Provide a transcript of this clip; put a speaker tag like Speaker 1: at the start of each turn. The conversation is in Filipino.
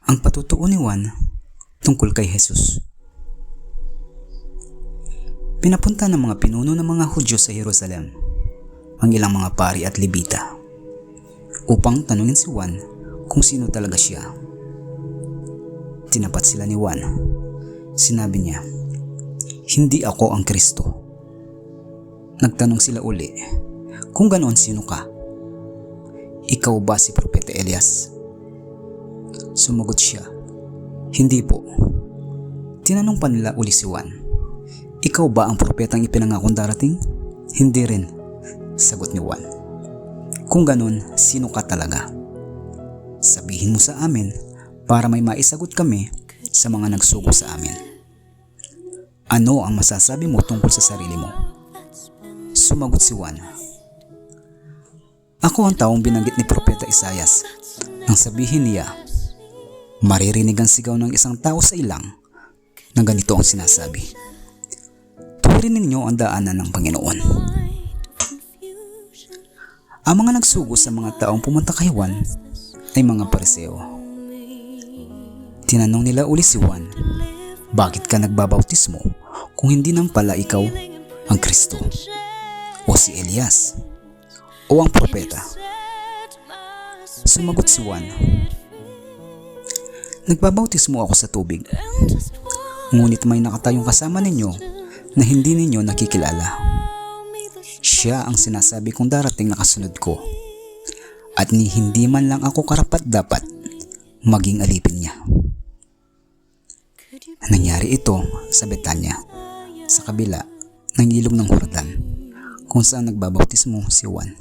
Speaker 1: Ang patutuo ni Juan tungkol kay Jesus. Pinapunta ng mga pinuno ng mga Hudyo sa Jerusalem ang ilang mga pari at Levita upang tanungin si Juan kung sino talaga siya. Tinapat sila ni Juan. Sinabi niya, "Hindi ako ang Kristo." Nagtanong sila uli, "Kung ganoon, sino ka? Ikaw ba si Propeta Elias?" Sumagot siya, "Hindi po." Tinanong pa nila uli si Juan, "Ikaw ba ang propetang ipinangakong darating?" "Hindi rin," sagot ni Juan. "Kung ganun, sino ka talaga? Sabihin mo sa amin para may maisagot kami sa mga nagsugo sa amin. Ano ang masasabi mo tungkol sa sarili mo?" Sumagot si Juan, "Ako ang taong binanggit ni Propeta Isaias nang sabihin niya, maririnig ang sigaw ng isang tao sa ilang na ganito ang sinasabi, tuwirin ninyo ang daanan ng Panginoon." Ang mga nagsugo sa mga taong pumunta kay Juan ay mga Pariseo. Tinanong nila uli si Juan, "Bakit ka nagbabautismo kung hindi nang pala ikaw ang Kristo o si Elias o ang propeta?" Sumagot si Juan, "Nagbabautismo ako sa tubig, ngunit may nakatayong kasama ninyo na hindi ninyo nakikilala. Siya ang sinasabi kong darating na kasunod ko, at ni hindi man lang ako karapat-dapat maging alipin niya." Nangyari ito sa Betanya, sa kabila ng ilog ng Jordan, kung saan nagbabautismo si Juan.